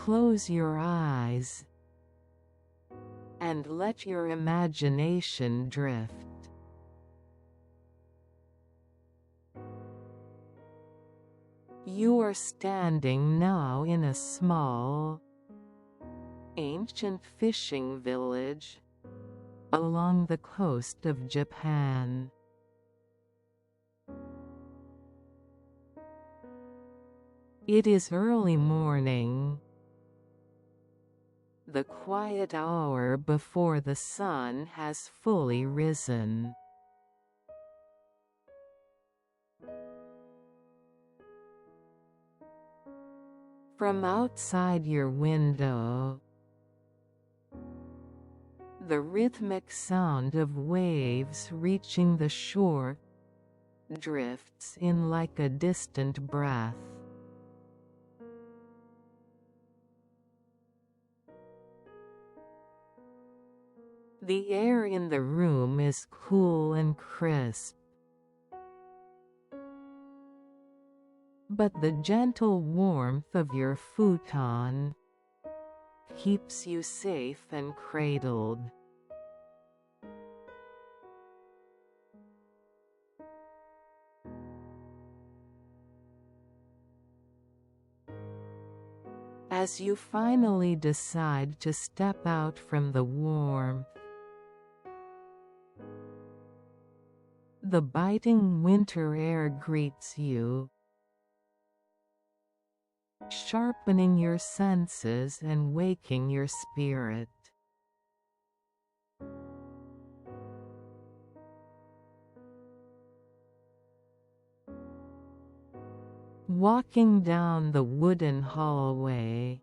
Close your eyes and let your imagination drift. You are standing now in a small, ancient fishing village along the coast of Japan. It is early morning, the quiet hour before the sun has fully risen. From outside your window, the rhythmic sound of waves reaching the shore drifts in like a distant breath. The air in the room is cool and crisp, but the gentle warmth of your futon keeps you safe and cradled. As you finally decide to step out from the warmth, the biting winter air greets you, sharpening your senses and waking your spirit. Walking down the wooden hallway,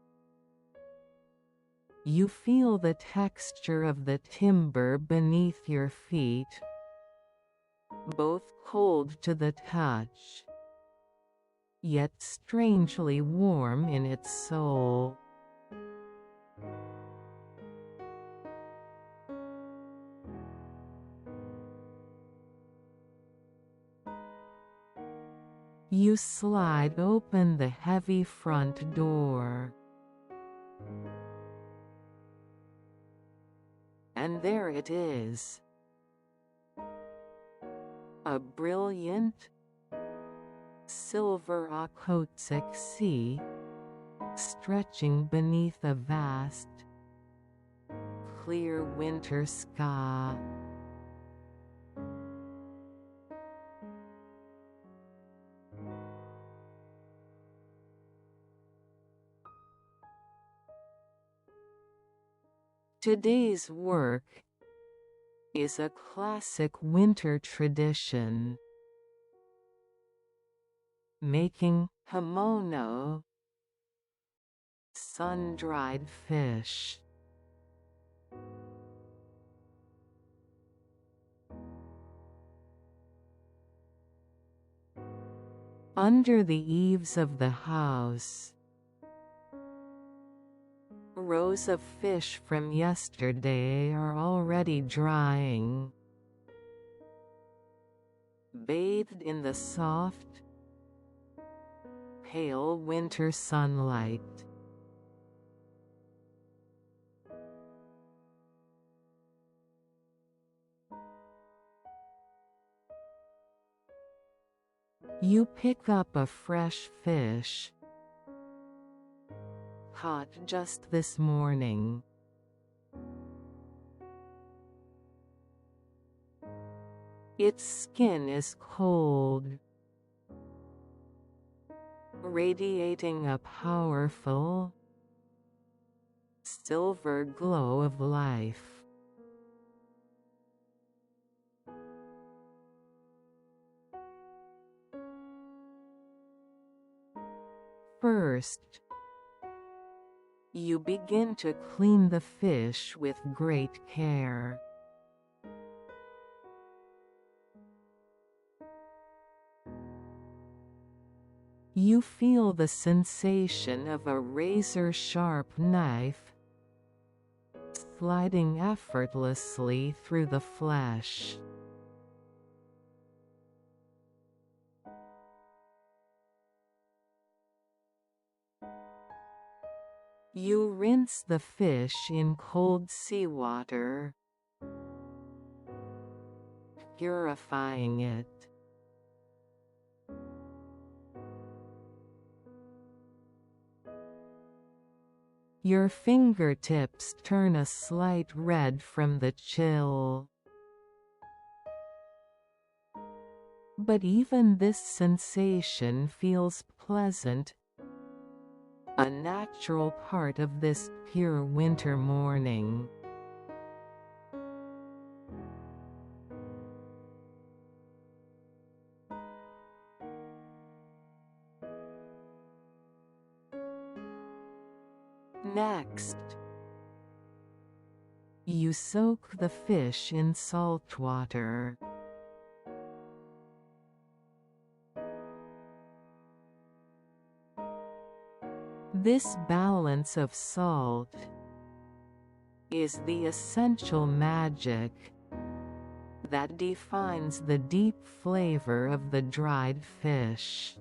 you feel the texture of the timber beneath your feet, both cold to the touch, yet strangely warm in its soul. You slide open the heavy front door, and there it is. A brilliant, silver Okhotsk sea, stretching beneath a vast, clear winter sky. Today's work is a classic winter tradition, making Himono, sun-dried fish. Under the eaves of the house, rows of fish from yesterday are already drying, bathed in the soft, pale winter sunlight. You pick up a fresh fish, caught just this morning. Its skin is cold, radiating a powerful, silver glow of life. First, you begin to clean the fish with great care. You feel the sensation of a razor-sharp knife sliding effortlessly through the flesh. You rinse the fish in cold seawater, purifying it. Your fingertips turn a slight red from the chill. But even this sensation feels pleasant, a natural part of this pure winter morning. Next, you soak the fish in salt water. This balance of salt is the essential magic that defines the deep flavor of the dried fish.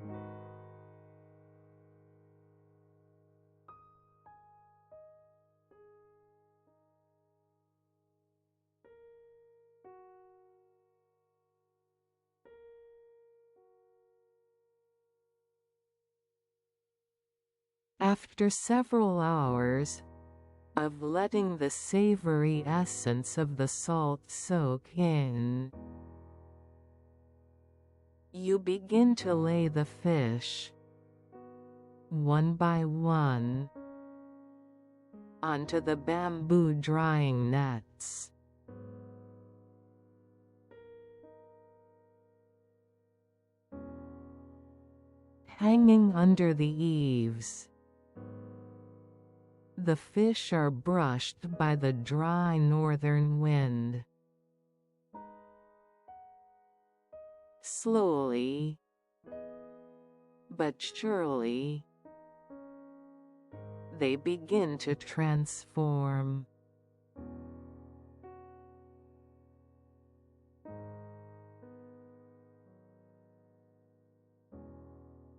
After several hours of letting the savory essence of the salt soak in, you begin to lay the fish, one by one, onto the bamboo drying nets. Hanging under the eaves, the fish are brushed by the dry northern wind. Slowly, but surely, they begin to transform.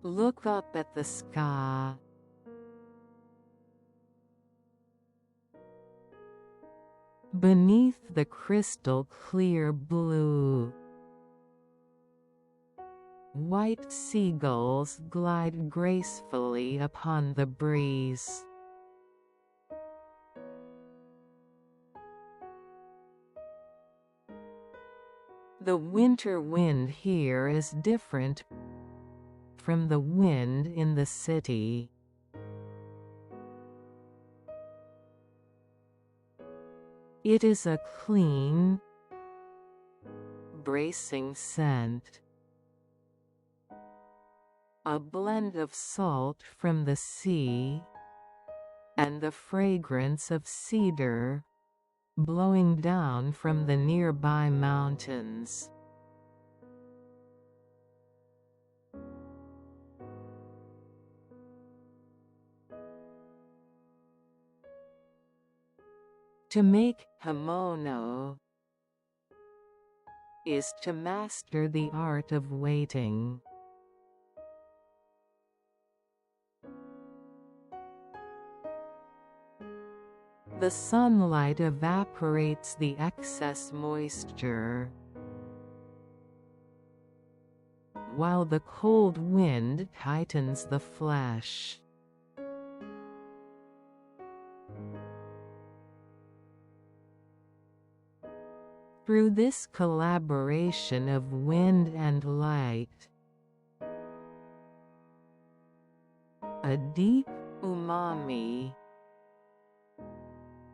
Look up at the sky. Beneath the crystal clear blue, white seagulls glide gracefully upon the breeze. The winter wind here is different from the wind in the city. It is a clean, bracing scent, a blend of salt from the sea and the fragrance of cedar blowing down from the nearby mountains. To make Himono is to master the art of waiting. The sunlight evaporates the excess moisture, while the cold wind tightens the flesh. Through this collaboration of wind and light, a deep umami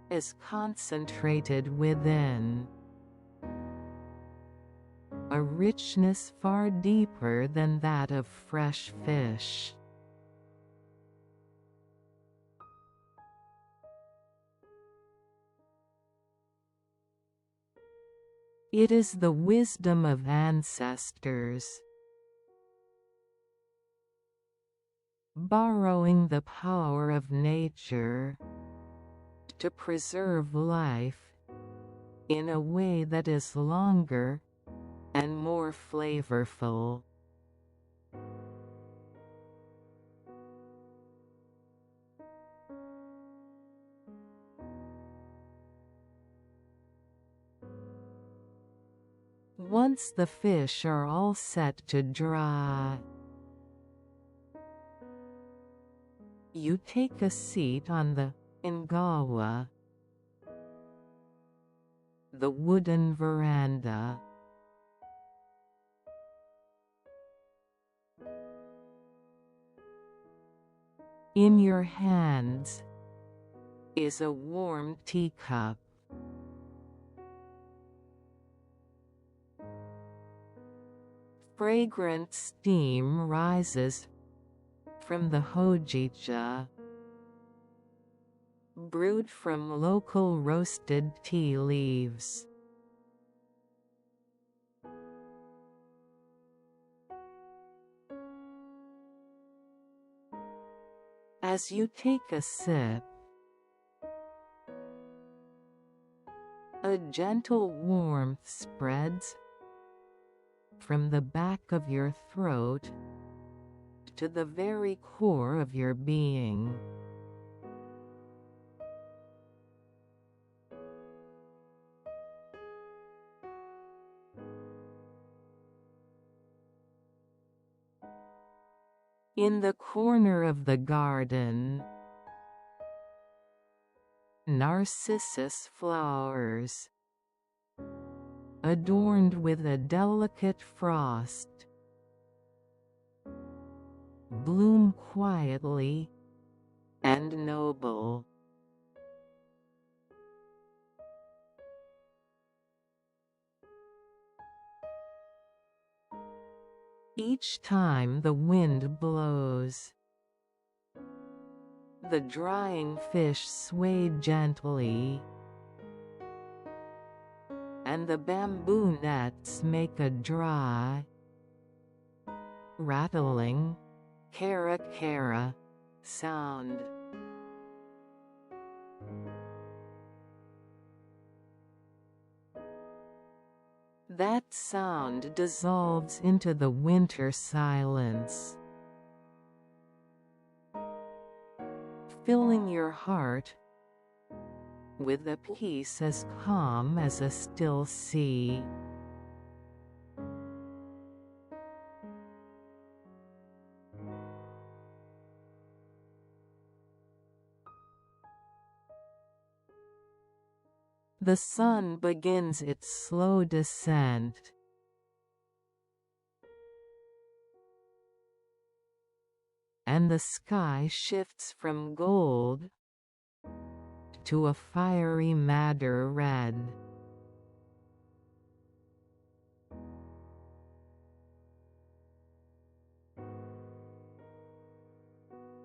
is concentrated within, a richness far deeper than that of fresh fish. It is the wisdom of ancestors, borrowing the power of nature to preserve life in a way that is longer and more flavorful. Once the fish are all set to dry, you take a seat on the ingawa, the wooden veranda. In your hands is a warm teacup. Fragrant steam rises from the hojicha, brewed from local roasted tea leaves. As you take a sip, a gentle warmth spreads from the back of your throat to the very core of your being. In the corner of the garden, narcissus flowers, adorned with a delicate frost, bloom quietly and noble. Each time the wind blows, the drying fish sway gently, and the bamboo nets make a dry, rattling, kara sound. That sound dissolves into the winter silence, filling your heart with a peace as calm as a still sea. The sun begins its slow descent, and the sky shifts from gold to a fiery madder red.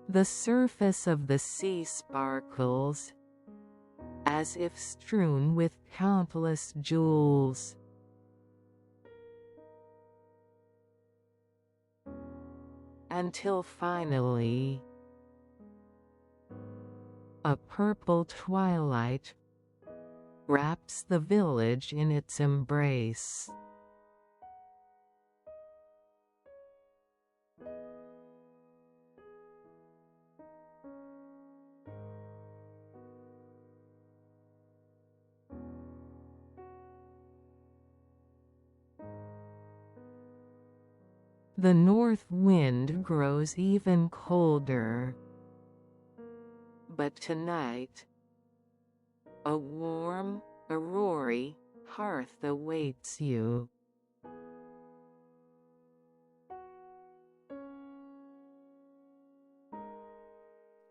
The surface of the sea sparkles, as if strewn with countless jewels. Until finally, a purple twilight wraps the village in its embrace. The north wind grows even colder, but tonight, a warm Irori hearth awaits you.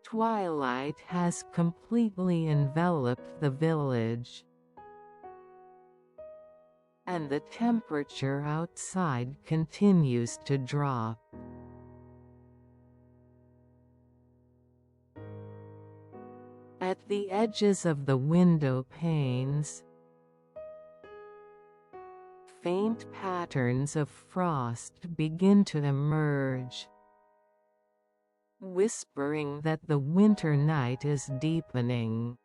Twilight has completely enveloped the village, and the temperature outside continues to drop. At the edges of the window panes, faint patterns of frost begin to emerge, whispering that the winter night is deepening.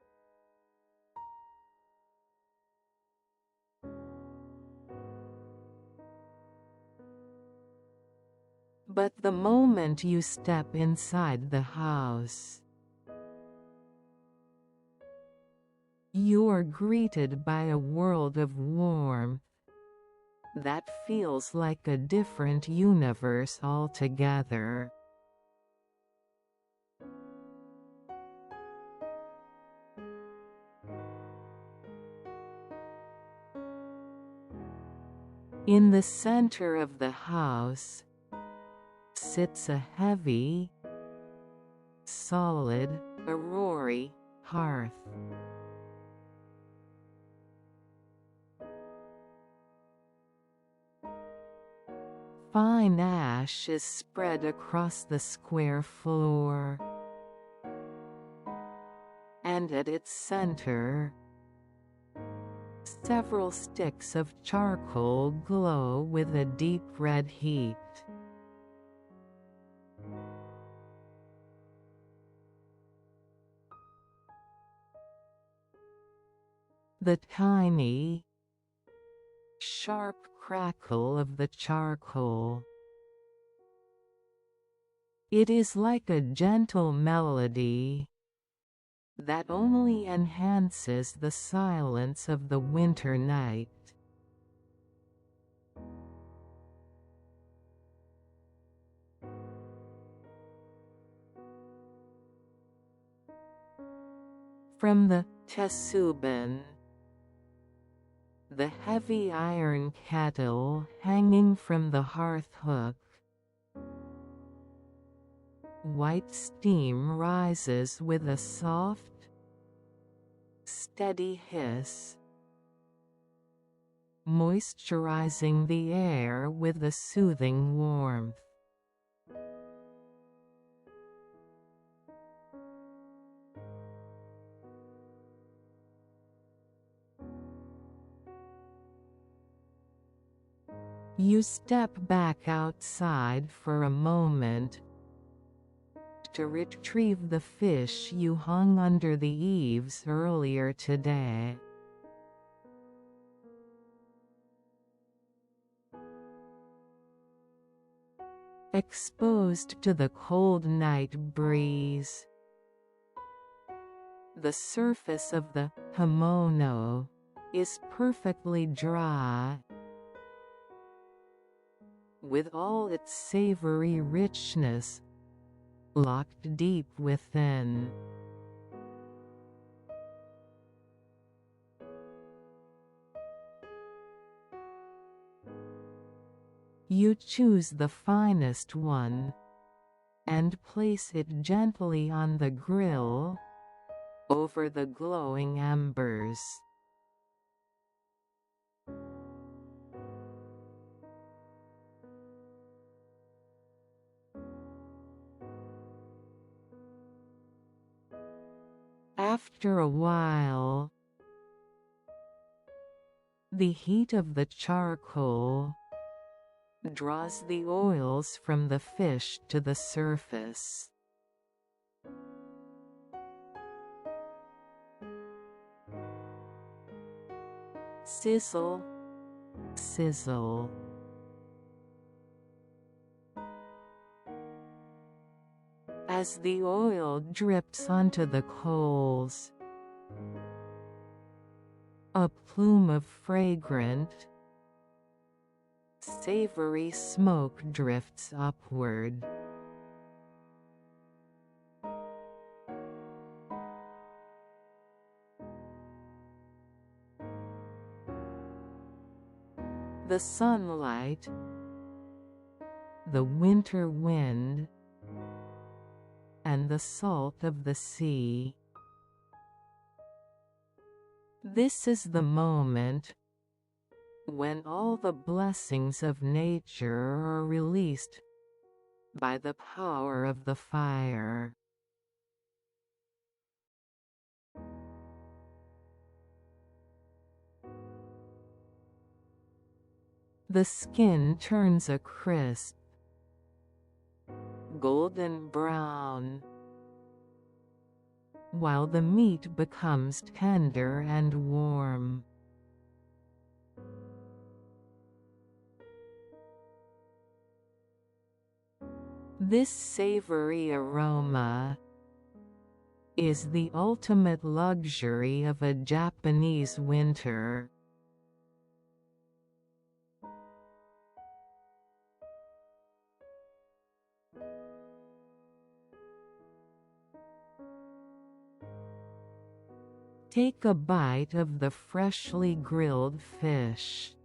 But the moment you step inside the house, you are greeted by a world of warmth, that feels like a different universe altogether. In the center of the house sits a heavy, solid Irori hearth. Fine ash is spread across the square floor, and at its center, several sticks of charcoal glow with a deep red heat. The tiny, sharp crackle of the charcoal. It is like a gentle melody that only enhances the silence of the winter night. From the tessuban, the heavy iron kettle hanging from the hearth hook, white steam rises with a soft, steady hiss, moisturizing the air with a soothing warmth. You step back outside for a moment to retrieve the fish you hung under the eaves earlier today. Exposed to the cold night breeze, the surface of the Himono is perfectly dry, with all its savory richness locked deep within. You choose the finest one and place it gently on the grill over the glowing embers. After a while, the heat of the charcoal draws the oils from the fish to the surface. Sizzle, sizzle. As the oil drips onto the coals, a plume of fragrant, savory smoke drifts upward. The sunlight, the winter wind, and the salt of the sea. This is the moment when all the blessings of nature are released by the power of the fire. The skin turns a crisp, golden brown, while the meat becomes tender and warm. This savory aroma is the ultimate luxury of a Japanese winter. Take a bite of the freshly grilled fish.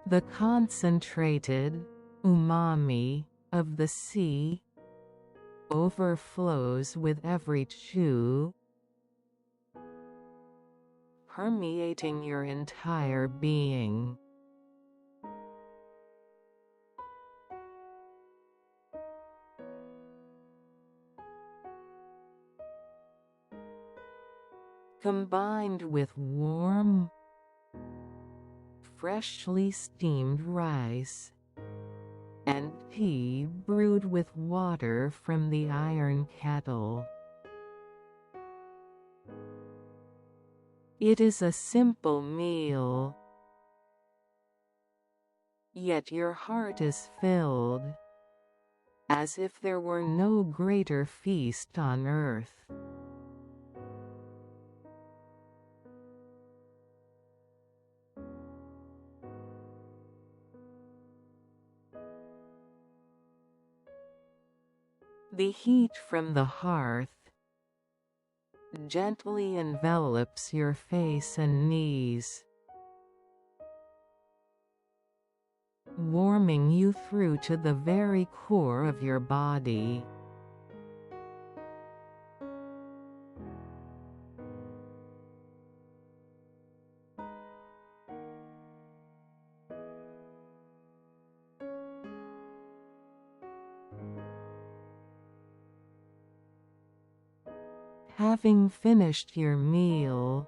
The concentrated umami of the sea overflows with every chew, permeating your entire being. Combined with warm, freshly steamed rice and tea brewed with water from the iron kettle. It is a simple meal, yet your heart is filled, as if there were no greater feast on earth. The heat from the hearth gently envelops your face and knees, warming you through to the very core of your body. Having finished your meal,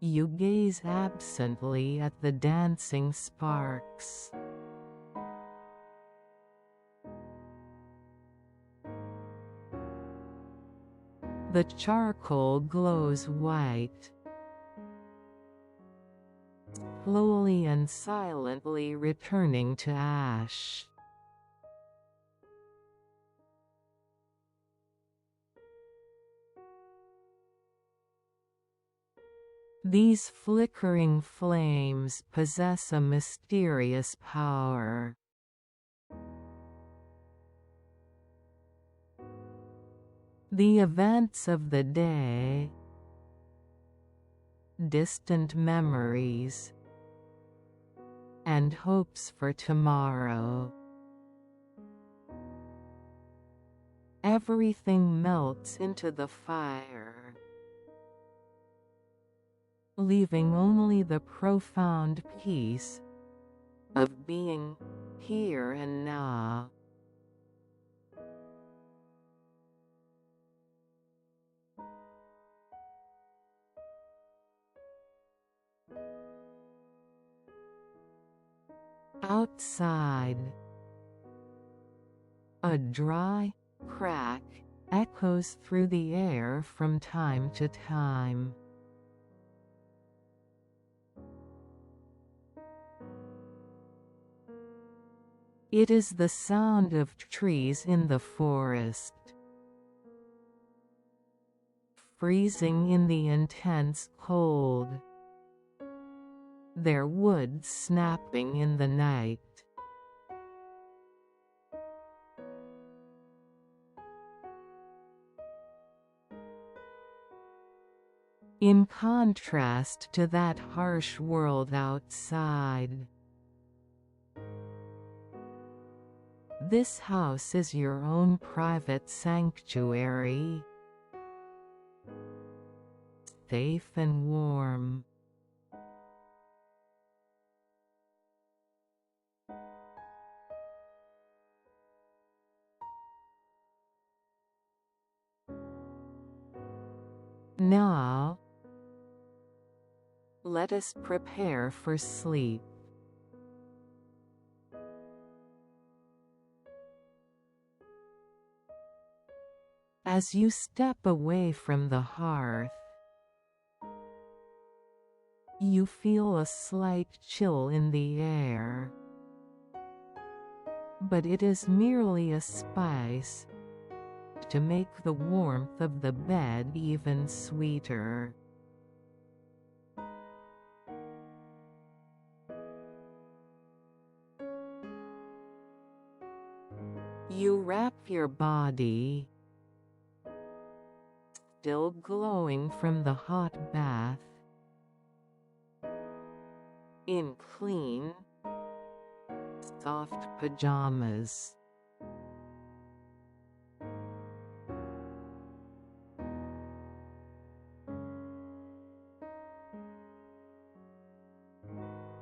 you gaze absently at the dancing sparks. The charcoal glows white, slowly and silently returning to ash. These flickering flames possess a mysterious power. The events of the day, distant memories, and hopes for tomorrow. Everything melts into the fire, leaving only the profound peace of being here and now. Outside, a dry crack echoes through the air from time to time. It is the sound of trees in the forest, freezing in the intense cold, their wood snapping in the night. In contrast to that harsh world outside, this house is your own private sanctuary, safe and warm. Now, let us prepare for sleep. As you step away from the hearth, you feel a slight chill in the air, but it is merely a spice to make the warmth of the bed even sweeter. You wrap your body, still glowing from the hot bath, in clean, soft pajamas.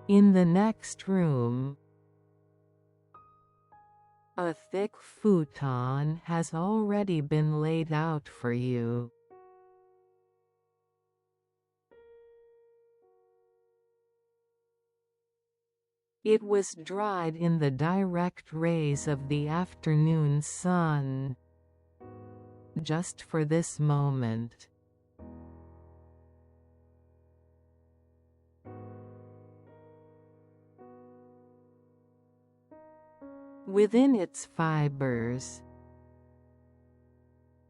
In the next room, a thick futon has already been laid out for you. It was dried in the direct rays of the afternoon sun, just for this moment. Within its fibers,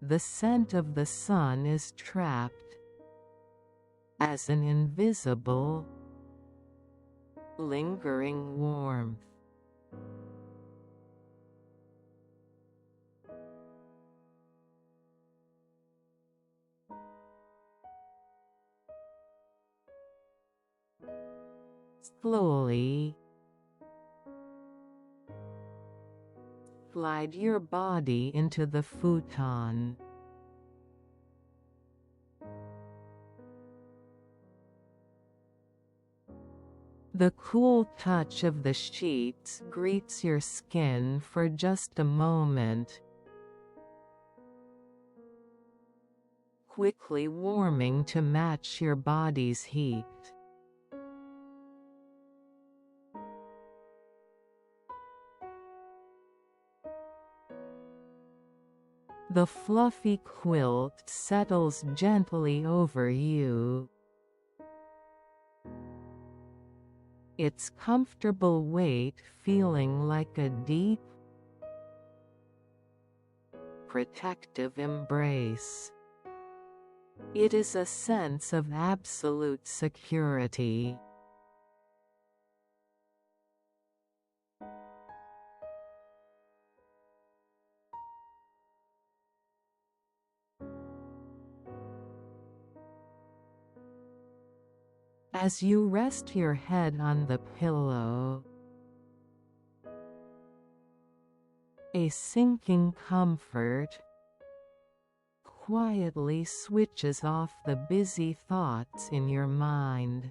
the scent of the sun is trapped as an invisible, lingering warmth. Slowly, slide your body into the futon. The cool touch of the sheets greets your skin for just a moment, quickly warming to match your body's heat. The fluffy quilt settles gently over you, its comfortable weight feeling like a deep, protective embrace. It is a sense of absolute security. As you rest your head on the pillow, a sinking comfort quietly switches off the busy thoughts in your mind.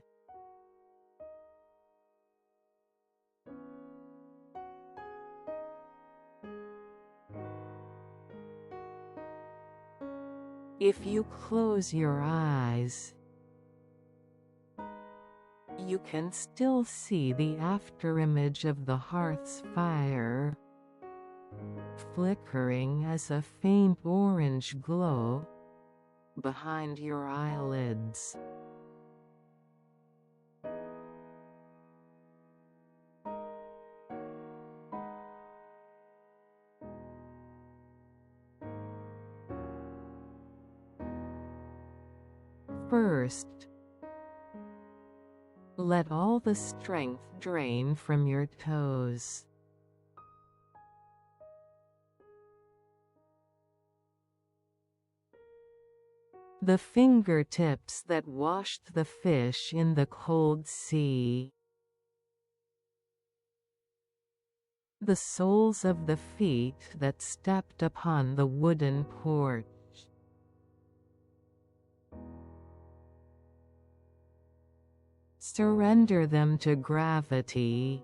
If you close your eyes, you can still see the afterimage of the hearth's fire, flickering as a faint orange glow behind your eyelids. First, let all the strength drain from your toes. The fingertips that washed the fish in the cold sea. The soles of the feet that stepped upon the wooden porch. Surrender them to gravity,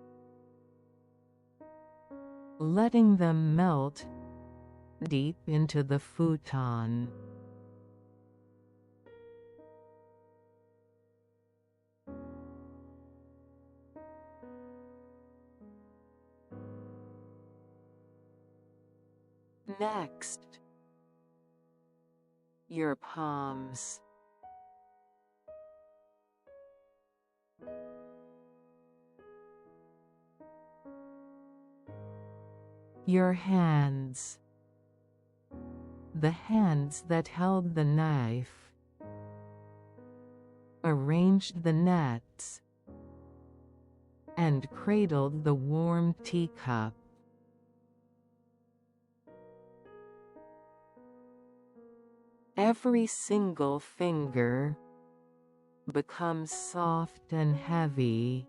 letting them melt deep into the futon. Next, your palms. Your hands. The hands that held the knife, arranged the nets, and cradled the warm teacup. Every single finger becomes soft and heavy,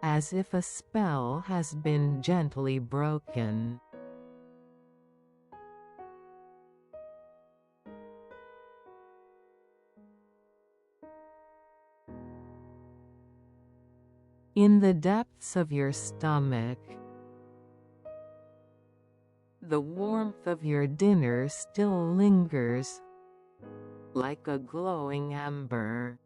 as if a spell has been gently broken. In the depths of your stomach, the warmth of your dinner still lingers, like a glowing ember.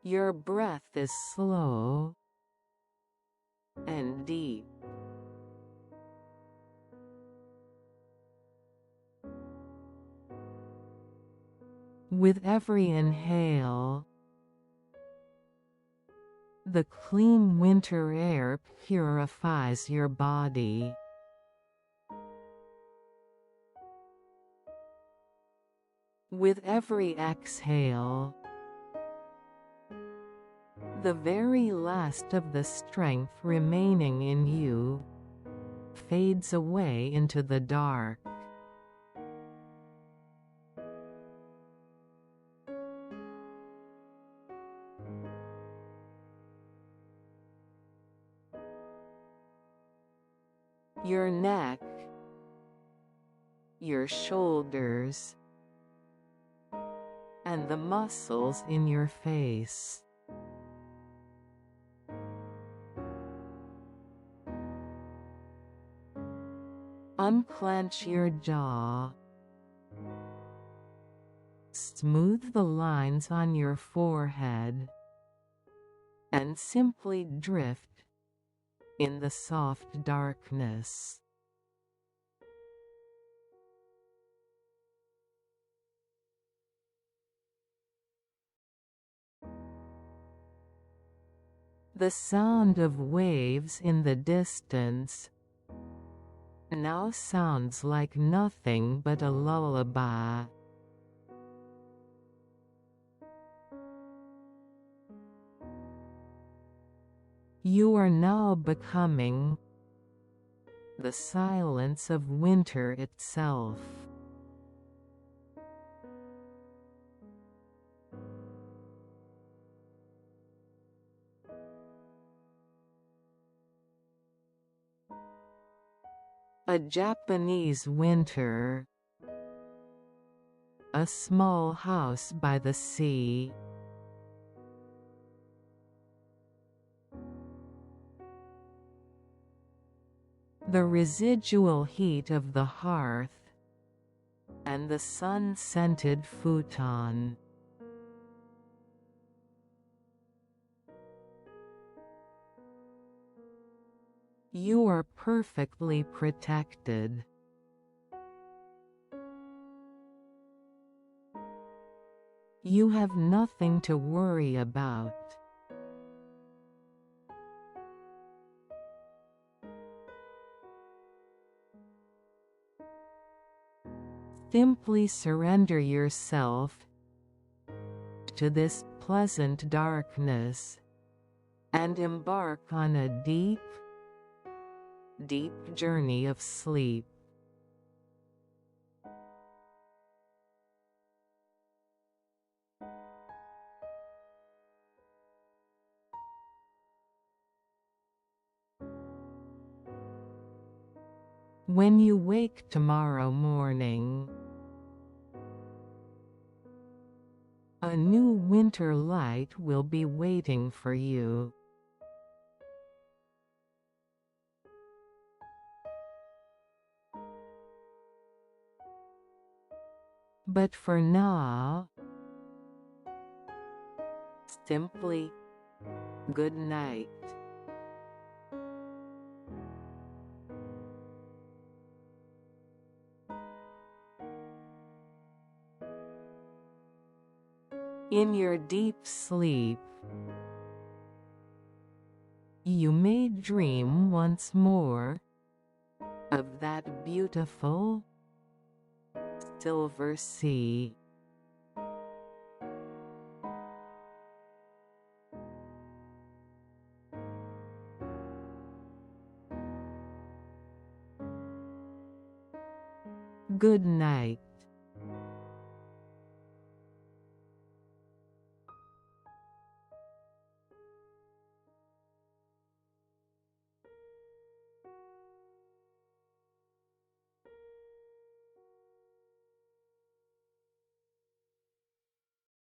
Your breath is slow and deep. With every inhale, the clean winter air purifies your body. With every exhale, the very last of the strength remaining in you fades away into the dark. Your neck, your shoulders, and the muscles in your face unclench your jaw. Smooth the lines on your forehead and simply drift in the soft darkness. The sound of waves in the distance now sounds like nothing but a lullaby. You are now becoming the silence of winter itself. A Japanese winter. A small house by the sea. The residual heat of the hearth and the sun-scented futon. You are perfectly protected. You have nothing to worry about. Simply surrender yourself to this pleasant darkness and embark on a deep, deep journey of sleep. When you wake tomorrow morning, a new winter light will be waiting for you. But for now, simply good night. In your deep sleep, you may dream once more of that beautiful silver sea. Good night.